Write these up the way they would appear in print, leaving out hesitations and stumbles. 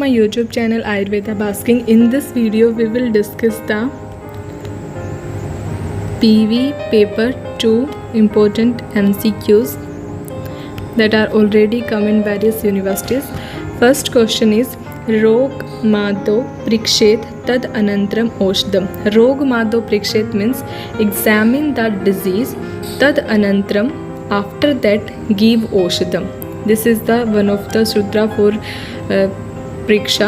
my YouTube channel Ayurveda Basking. In this video we will discuss the PV paper 2 important MCQs that are already come in various universities. First question is Rog Madho Prikshet Tad Anantram Oshdam. Rog Madho Prikshet means examine the disease. Tad Anantram, after that give Oshdam. This is the one of the sutra for Priksha,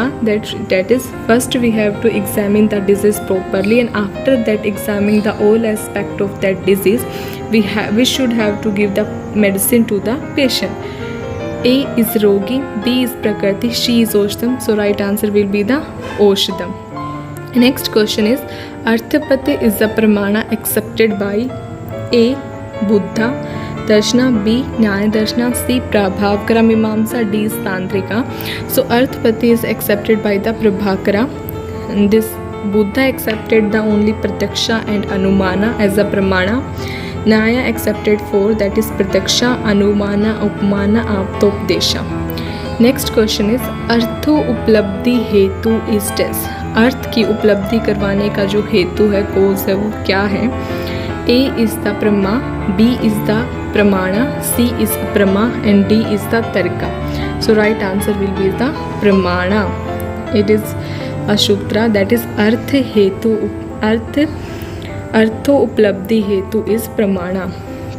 that is first we have to examine the disease properly, and after that examining the all aspect of that disease we should have to give the medicine to the patient. A is Rogi, B is Prakriti, C is Oshdam. So right answer will be the Oshdam. Next question is Arthapati is the pramana accepted by A. Buddha Darshana, B. Nyaya Darshana, C. Prabhavkara Mimamsa, D. Tantrika. So Arthapati is accepted by the Prabhakara. And this Buddha accepted the only Pratyaksha and Anumana as a pramana. Nyaya accepted 4, that is Pratyaksha, Anumana, Upmana, Aptopdesha. Next question is Artho उपलब्धि हेतु is this. अर्थ की उपलब्धि करवाने का जो हेतु है, कोज है, वो क्या है? A is the Prama, B is the Pramana, C is Prama and D is the Tarka. So right answer will be the Pramana. It is a sutra, that is Arth Hetu, Artho Uplabdhi Hetu is Pramana.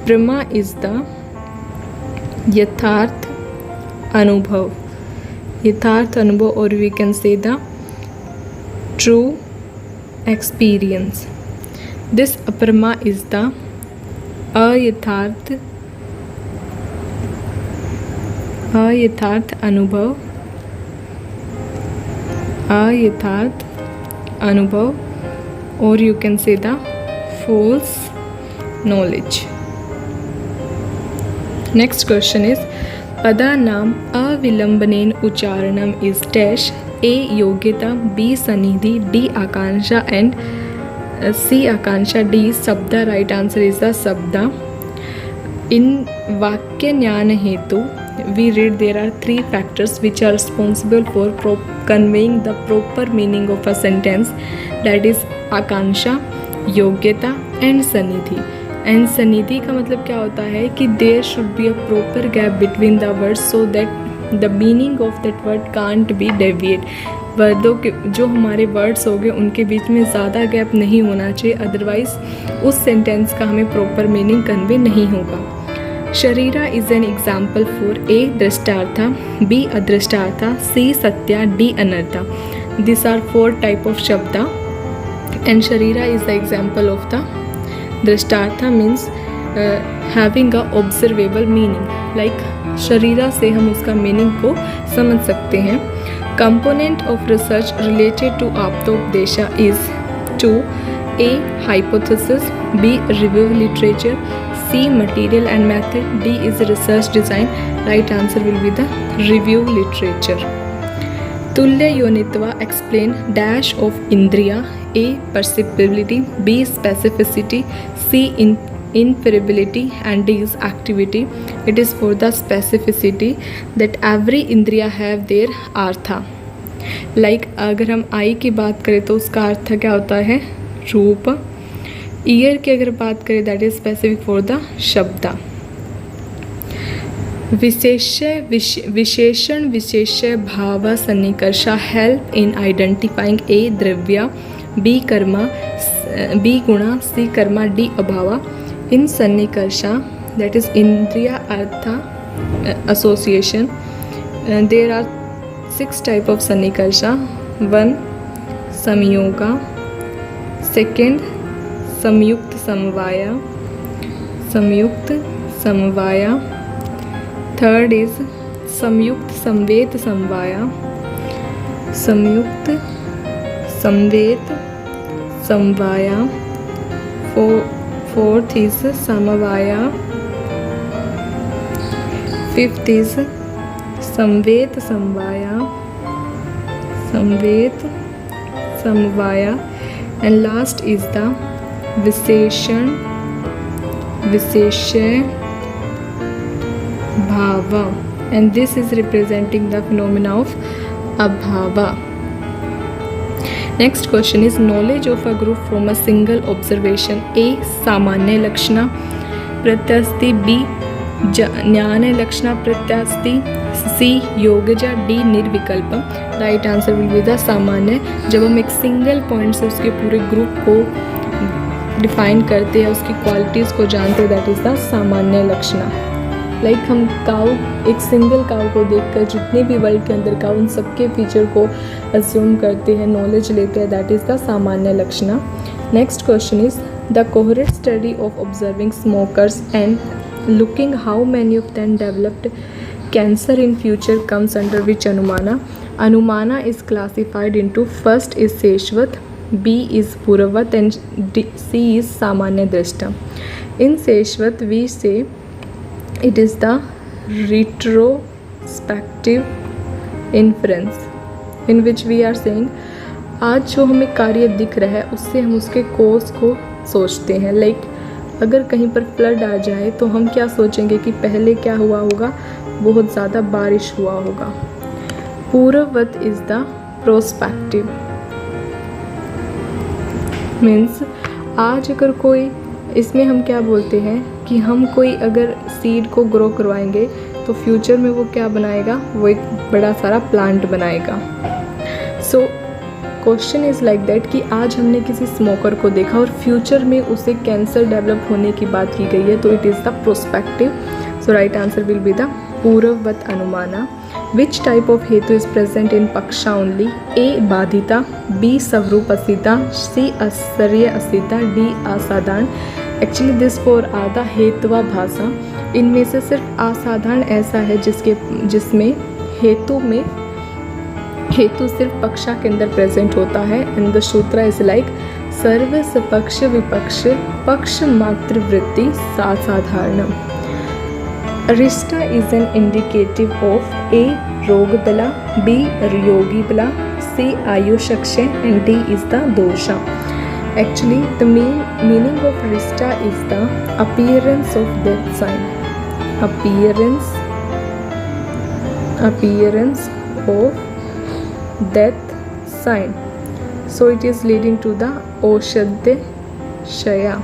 Prama is the Yatharth Anubhav. Yatharth Anubhav, or we can say the true experience. This Aprama is the Ayatharth Anubhav, Ayatharth Anubhav, or you can say the false knowledge. Next question is Padanam avilambanen ucharanam is dash. A. Yogyata, B. Sanidhi, D. Akansha and C. Akansha, D. Sabda. Right answer is the Sabda. In Vakya Jnana Hetu, we read there are 3 factors which are responsible for conveying the proper meaning of a sentence, that is Akansha, Yogyata and Sanidhi. And Sanidhi का मतलब क्या होता है कि there should be a proper gap between the words so that the meaning of that word can't be deviate. वर्डों के जो हमारे words हो गए उनके बीच में ज़्यादा गैप नहीं होना चाहिए, अदरवाइज उस सेंटेंस का हमें प्रॉपर मीनिंग कन्वे नहीं होगा. शरीरा is an example for A दृष्टार्था, बी अदृष्टार्था, सी सत्या, डी अनर्था. दिस आर 4 टाइप ऑफ शब्दा एंड शरीरा is the example of the दृष्टार्था means having a observable meaning. Like शरीरा से हम उसका मीनिंग को समझ सकते हैं. Component of research related to Aptopdesha is to A. Hypothesis, B. Review literature, C. Material and method, D. is research design. Right answer will be the review literature. Tulya Yonitva explain dash of Indriya. A. Perceptibility, B. Specificity, C. Inferability and D is activity. It is for the specificity that every indriya have their artha. Like अगर हम आई की बात करें तो उसका अर्थ क्या होता है? रूप. ईयर की अगर बात करें that is specific for the शब्दा. विशेषण विशेष्य भाव सन्निकर्षा हेल्प इन आइडेंटिफाइंग ए द्रव्य, बी कर्मा, बी गुणा, सी कर्मा, डी अभावा. In Sannikarsa, that is Indriya Artha association, there are 6 type of Sannikarsa. 1. Samyoga, 2nd Samyukt Samvaya, 3rd is Samyukt Samvet Samvaya, 4th is Samavaya, 5th is Samvet Samvaya, and last is the Visheshan Bhava, and this is representing the phenomena of अभावा. Next question is knowledge of a group from a single observation. A. सामान्य लक्षणा प्रत्यस्ति. B. ज्ञान लक्षणा प्रत्यस्ति. C. योगजा. D. निर्विकल्पम. Right answer will be the सामान्य. जब हम एक सिंगल पॉइंट से उसके पूरे ग्रुप को डिफाइन करते हैं, उसकी क्वालिटीज़ को जानते हैं, दैट इज़ द सामान्य लक्षणा. लाइक हम काऊ, एक सिंगल काऊ को देखकर जितने भी वर्ल्ड के अंदर काऊ, उन सबके फीचर को अज्यूम करते हैं, नॉलेज लेते हैं, दैट इज़ द सामान्य लक्षणा. Next question is the cohort study of observing smokers and looking how many of them developed cancer in future comes under which अनुमाना. अनुमाना is classified into first is शेषवत, B is Puravat and C is Samanya Drishta. In Seshvat we say it is the retrospective inference in which we are saying आज जो हमें कार्य दिख रहा है उससे हम उसके कोर्स को सोचते हैं. लाइक अगर कहीं पर फ्लड आ जाए तो हम क्या सोचेंगे कि पहले क्या हुआ होगा, बहुत ज़्यादा बारिश हुआ होगा. पूर्ववत इज़ द प्रोस्पेक्टिव मीन्स आज अगर कोई, इसमें हम क्या बोलते हैं कि हम कोई अगर सीड को ग्रो करवाएंगे तो फ्यूचर में वो क्या बनाएगा, वो एक बड़ा सारा प्लांट बनाएगा. So question is like that कि आज हमने किसी स्मोकर को देखा और फ्यूचर में उसे कैंसर डेवलप होने की बात की गई है, तो it is the prospective. So right answer will be the पूर्ववत अनुमाना. Which type of hetu is present in paksha only? A. बाधिता. B. स्वरूपसिता. C. आश्चर्य असिता. D. असाधारण. Actually this four are the हेतुवा भाषा. इनमें से सिर्फ असाधारण ऐसा है जिसमें हेतु सिर्फ पक्षा के अंदर प्रेजेंट होता है. एंड द सूत्रा इज लाइक सर्व सपक्ष विपक्ष पक्ष मात्र वृत्ति साधारणम. Arista is an indicative of A. Rogbala, B. Yogibala, C. Ayushaksha and D is the dosha. Actually the meaning of Arista is the appearance of death sign. Appearance of death sign. So it is leading to the Oshadya Shaya.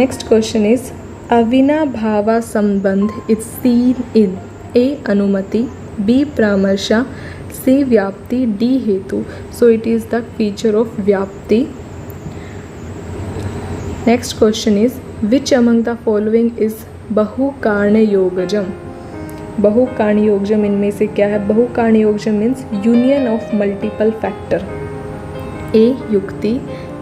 Next question is अविनाभावा संबंध is seen in A. अनुमति, B. परामर्श, C. व्याप्ति, D. हेतु. So it is the feature of व्याप्ति. Next question is which among the following is बहुकार्णयोगजम. बहुकार्णयोगजम इनमें से क्या है? बहुकार्णयोगजम means union of multiple factor. A. युक्ति,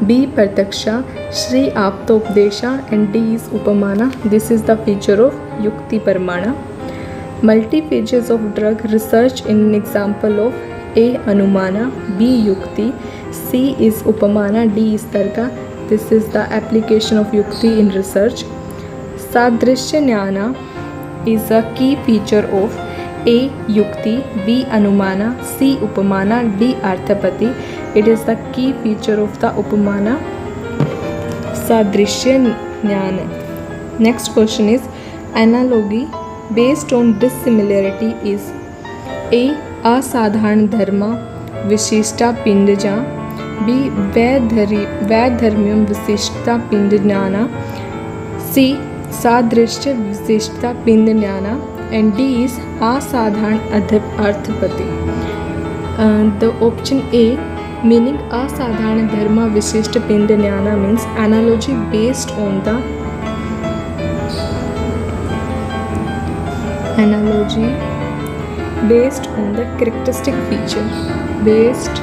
B. प्रत्यक्षा, C. आप्तोपदेशा एंड D is उपमाना. This is the feature of युक्ति परमाणा. Multi phases of drug research in an example of A. अनुमाना, B. युक्ति, C is उपमाना, D is तर्का. This is the application of युक्ति इन रिसर्च. सादृश्य ज्ञाना is a key feature of A. युक्ति, B. अनुमाना, C. उपमाना, D. अर्थपति. It is the key feature of the उपमाना सादृश्य ज्ञान. Next question is analogy based on dissimilarity is A. असाधारण धर्म विशिष्टा पिंडजा, B. वैधर्म्यम विशिष्टा पिंड ज्ञाना, C. सादृश्य विशिष्टा पिंड ज्ञाना and D is असाधारण अर्थपति. The option A meaning असाधारण धर्म विशिष्ट पिंड ज्ञाना means analogy based on the characteristic feature, based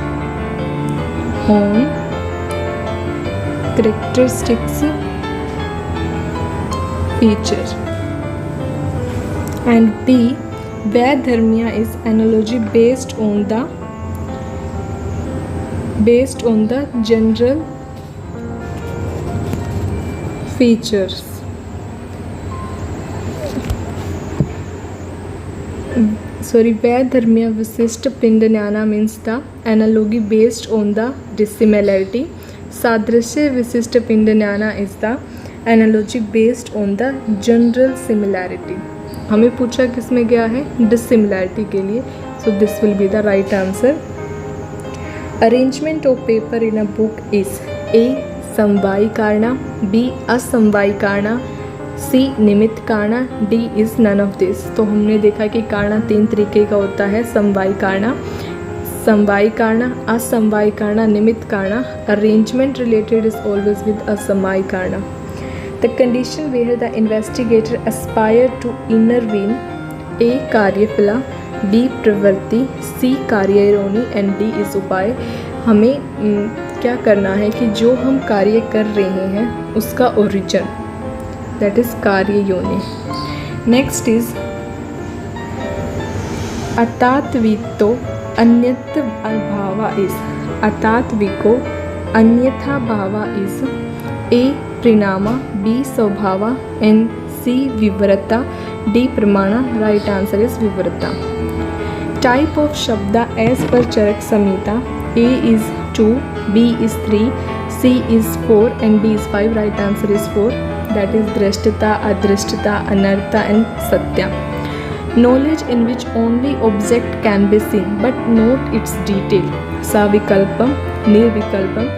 on characteristics feature. And B. Vaidharmya is analogy based on the general features. Vaidharmya Visishta Pindanyana means the analogy based on the dissimilarity. Sadrishya Visishta Pindanyana is the analogy based on the general similarity. हमें पूछा किस में गया है? Dissimilarity के लिए. So this will be the right answer. Arrangement of paper in a book is A. समवायी कारणा, B. असमवायी कारणा, C. निमित्त कारणा, D is none of this. तो हमने देखा कि कारणा 3 तरीके का होता है, समवायी कारणा, समवायी कारणा, असमवायी कारणा, निमित्त कारणा. Arrangement related is always with असमवायी कारणा. The condition where the investigator aspire to intervene, A. कार्यफला, B. प्रवृत्ति, C. कार्ययोनि एंड D is उपाय. हमें क्या करना है कि जो हम कार्य कर रहे हैं उसका ओरिजिन, दैट इज कार्ययोनि. नेक्स्ट इज अतात्विको अन्यथा भावा इज, अतात्विको अन्यथा भावा इज A. परिणामा, B. स्वभावा एंड C. विवरता, D. प्रमाणा. राइट आंसर इज विवरता. टाइप ऑफ शब्द as per Charaka Samhita, A is 2, B is 3, C is 4 and D is 5. Right answer is 4. That is drishtata, adrishtata, anartha and satya. Knowledge in which only object can be seen but not its detail. Savikalpam, nirvikalpam,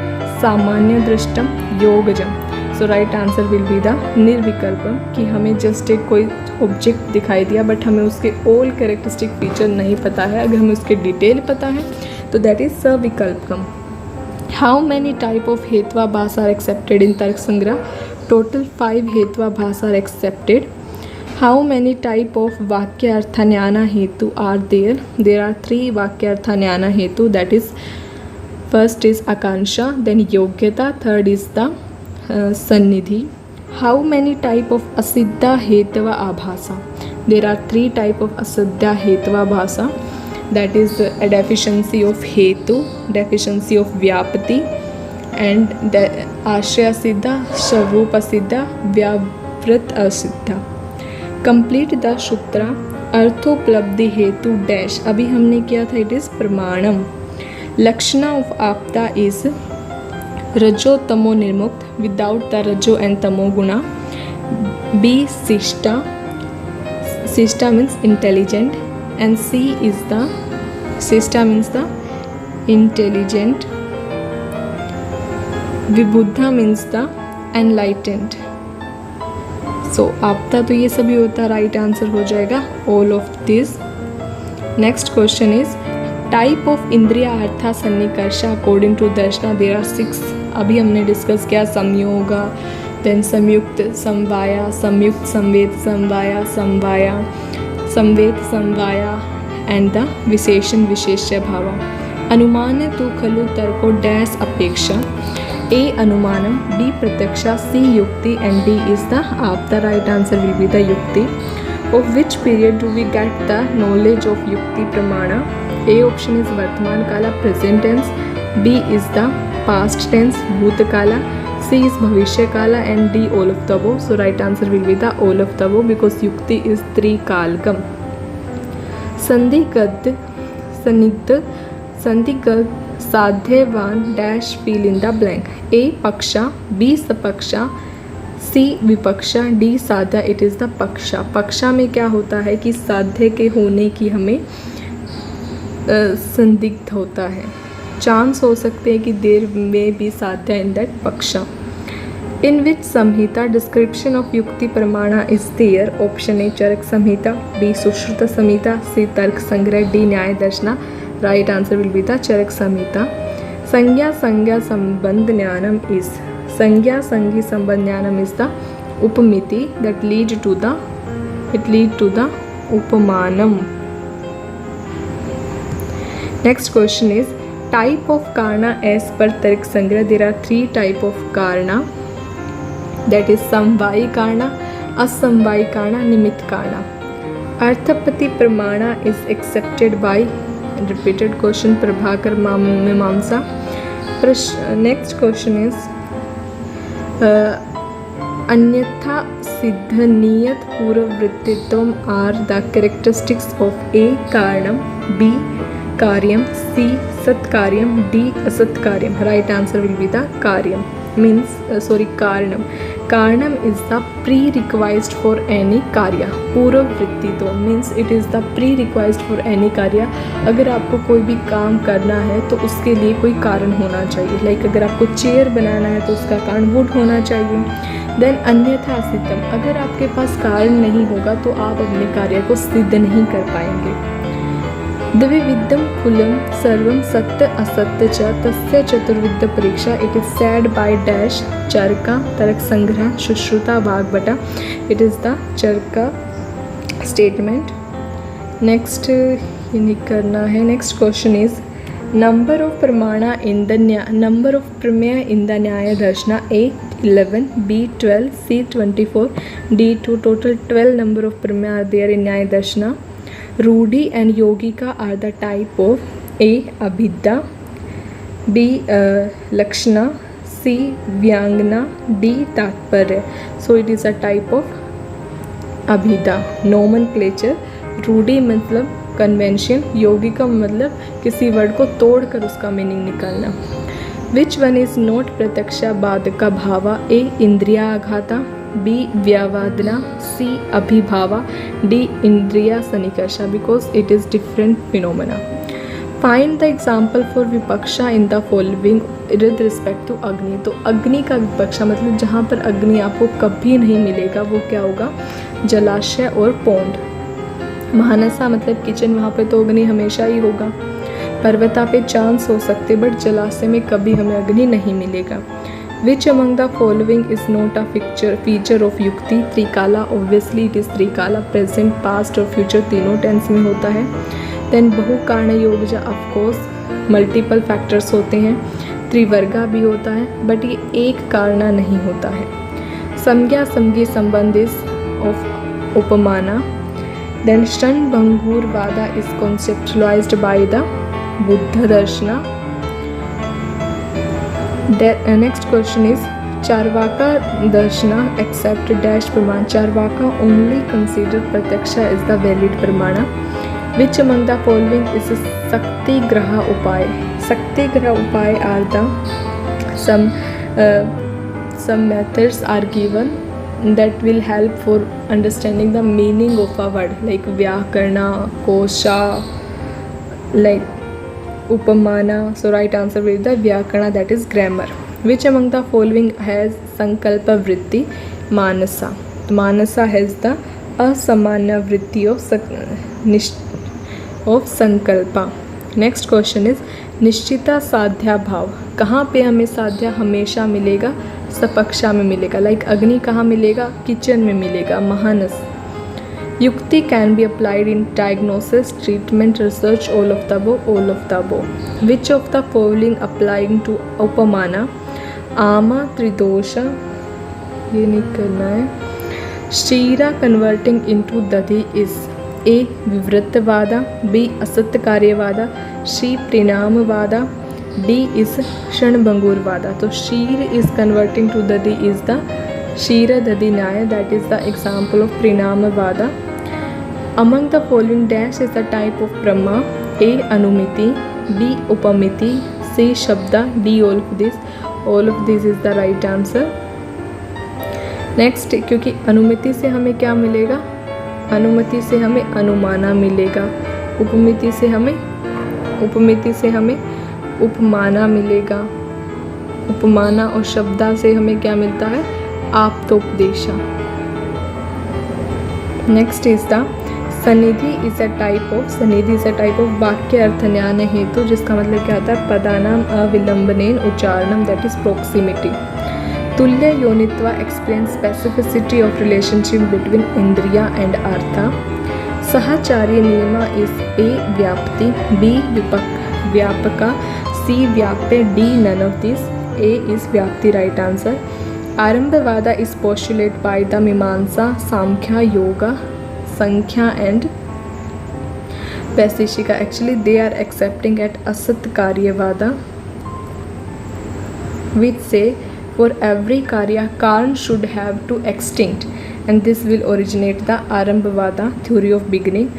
samanya drishtam, yogajam. So right answer will be the निर्विकल्पम, कि हमें just एक कोई object दिखाई दिया but हमें उसके all characteristic feature नहीं पता है. अगर हमें उसके डिटेल पता है तो दैट इज सविकल्पम. हाउ मैनी टाइप ऑफ हेत्वाभास are accepted in Tarka Sangraha? Total 5 हेत्वाभास are accepted. How many type of वाक्यार्थान्याना हेतु आर देयर? देयर आर 3 वाक्यार्थान्याना हेतु, दैट इज फर्स्ट इज आकांक्षा, देन योग्यता, थर्ड इज द सन्निधि. हाउ मैनी टाइप ऑफ असिद्धा हेतवा आभासा? देर आर 3 टाइप ऑफ असिद्धा हेतवा भाषा, that is a deficiency of हेतु, deficiency of व्यापति एंड आश्रय असिद्धा, स्वरूप असिद्धा, व्यावृत असिद्धा. कंप्लीट द सूत्र अर्थोपलब्धि हेतु डैश. अभी हमने किया था, इट इज प्रमाणम. लक्षणा ऑफ आपदा इज रजो तमो निर्मुक्त, विदाउट द रजो एंड तमो गुणा. B. शिष्टा, शिष्टा means intelligent and C is the शिष्टा मीन्स द इंटेलिजेंट. विबुद्धा मीन्स द एनलाइटेंड. सो आपदा तो ये सभी होता है, राइट आंसर हो जाएगा all of this. Next question is type of इंद्रिया अर्था सन्निकर्षा अकॉर्डिंग टू दर्शना. There are 6. अभी हमने डिस्कस किया संयोगा, देन संयुक्त समवाया, संयुक्त संवेद समवाया, समवाया संवेद समवाया एंड द विशेषण विशेष्य भाव. अनुमान तु खलु तर्को डैश अपेक्षा. A. अनुमानम, B. प्रत्यक्षा, C. युक्ति एंड D is the आपदा. Right answer will be the युक्ति. Of which period do we get the knowledge of युक्ति प्रमाणा? A option is वर्तमान काला, present tense, B is the past tense, भूतकाला, C is भविष्य काला and D all of the above. So right answer will be the all of the above because युक्ति is त्रिकालकम. संदिग्ध, संदिग्ध, संदिग्ध साध्यवान dash fill in the blank. A पक्षा, B सपक्षा, C विपक्षा, D साध्य. इट इज़ द पक्षा. पक्षा में क्या होता है कि साध्य के होने की हमें संदिग्ध होता है, चांस हो सकते हैं कि देर में भी साध्य इन दैट पक्षा. इन विच संहिता डिस्क्रिप्शन ऑफ युक्ति प्रमाणा is there? Option A Charaka Samhita, B Sushruta Samhita, C Tarka Sangraha, D Nyaya Darshana. Right answer will be the Charaka Samhita. संज्ञा संज्ञा संबंध ज्ञानम इज, संज्ञा संज्ञा संबंध ज्ञानम इज द उपमिति दैट लीड टू द उपमानम. Next question is type of कारना as per Tarka Sangraha. There are 3 type of कारना, दैट इज समवायी कारना, असमवायी कारना, निमित्त कारना. अर्थपति प्रमाणा is accepted by, repeated question, Prabhakara Mimamsa. Next question is अन्यथा सिद्धनियत पूर्ववृत्तित्व are the characteristics of A कारणम, बी कार्यम, सी सत्कार्यम, डी असत्कार्यम. Right answer will be the कार्यम मीन्स कारणम. कारणम is the pre required for any कार्य। पूर्व वृत्ति तो means it is the pre required for any कार्य। अगर आपको कोई भी काम करना है तो उसके लिए कोई कारण होना चाहिए। लाइक अगर आपको चेयर बनाना है तो उसका कारण वुड होना चाहिए। देन अन्यथा सिद्धम, अगर आपके पास कारण नहीं होगा तो आप अपने कार्य को सिद्ध नहीं कर पाएंगे। द्विविधम कुलम सर्वम सत्य असत्य च तस्य चतुर्विध परीक्षा। It is said by dash Charaka Tarka Sangraha Sushruta भागवटा। It is the Charaka statement. Next ये करना है। Next question is number of प्रमाणा इन द नंबर ऑफ प्रमेय in the Nyaya Darshana. A 11, B 12, C 24, D 2. Total 12 number of pramaya are there in Nyaya Darshana. Rudi and Yogika are the type of A. Abhidha, B. Lakshana, C. Vyangna, D. Tatparya. So it is a type of Abhidha. Nomenclature. Rudi मतलब convention, योगिका मतलब किसी word को तोड़कर उसका meaning निकालना। Which one is not प्रत्यक्षा बाधका भावा। ए इंद्रियाघाता, बी व्यावादना, सी अभिभावा, डी इंद्रिया सनिकर्षा। Because it is different phenomena. Find the example for विपक्षा in the following with respect to अग्नि। तो अग्नि का विपक्षा मतलब जहाँ पर अग्नि आपको कभी नहीं मिलेगा वो क्या होगा, जलाशय और पौंड। महानसा मतलब किचन, वहाँ पे तो अग्नि हमेशा ही होगा। पर्वता पे चांस हो सकते बट जलाशय में कभी हमें अग्नि नहीं मिलेगा। Which among the following is not a feature of युक्ति। त्रिकाला, ऑब्वियसली इट इज़ त्रिकाला। प्रेजेंट, पास्ट और फ्यूचर तीनों टेंस में होता है। देन बहु कारण योगजा, ऑफकोर्स मल्टीपल फैक्टर्स होते हैं। त्रिवर्गा भी होता है बट ये एक कारणा नहीं होता है। संज्ञा समगी संबंध इज ऑफ उपमाना। Then षण्भंगुरवादा is conceptualized by the Buddha Darshana. Next question is Charvaka Darshana accept dash praman. Charvaka only consider pratyaksha as the valid pramana. Which among the following is Sakti Graha Upay? Sakti Graha Upay are the some methods are given that will help for understanding the meaning of a word, like vyakarna, kosha, like upamana. So right answer will be the vyakarna, that is grammar. Which among the following has sankalpa vritti? Manasa. Manasa has the asamanya vritti of sankalpa. Next question is निश्चिता साध्या भाव। कहाँ पे हमें साध्या हमेशा मिलेगा, सपक्षा में मिलेगा। लाइक अग्नि कहाँ मिलेगा, किचन में मिलेगा। महानस। युक्ति can be applied in diagnosis, treatment, research, all of the above, all of the above. Which of the following applying to उपमाना? आमा त्रिदोषा, ये नहीं करना है। शीरा कन्वर्टिंग इनटू दधि इज ए विवृतवादा, बी असत्य कार्यवादा, सी परिणामवादा, डी इज क्षणभंगुरवादा। तो शीर इज कन्वर्टिंग टू दधि इज द शीर दधि न्याय, that is the example of परिणामवादा। Among the following dash is the type of ब्रह्मा। ए अनुमिति, बी उपमिति, सी शब्दा, D all of this. All of this is the right answer. Next, क्योंकि अनुमिति से हमें क्या मिलेगा, अनुमति से हमें अनुमाना मिलेगा। उपमिति से हमें उपमाना मिलेगा। उपमाना और शब्दा से हमें क्या मिलता है, आप्तोपदेशा। नेक्स्ट इज द सनिधि इज अ टाइप ऑफ वाक्य अर्थ ज्ञान हेतु, जिसका मतलब क्या होता है, पदानाम अविलंबनेन उच्चारणम, दैट इज प्रोक्सिमिटी। तुल्य योनित्वा explain specificity of relationship between इंद्रिया एंड अर्था। सहचार्य नियमा इज ए व्याप्ति, बी व्यापका, सी व्याप्य, D none of this. A is व्याप्ति, राइट आंसर। आरंभवादा is postulate by the Mimamsa, Samkhya, Yoga, Samkhya and Vaisheshika. Actually they are accepting eight असत कार्यवादा, which say for every karya Karn should have to extinct, and this will originate the Arambhavada theory of beginning.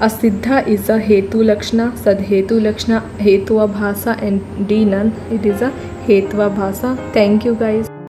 Asiddha is a Hetu Lakshana, Sadhetu Lakshana, Hetu Abhasa, and D none, it is a Hetva Bhasa. Thank you guys.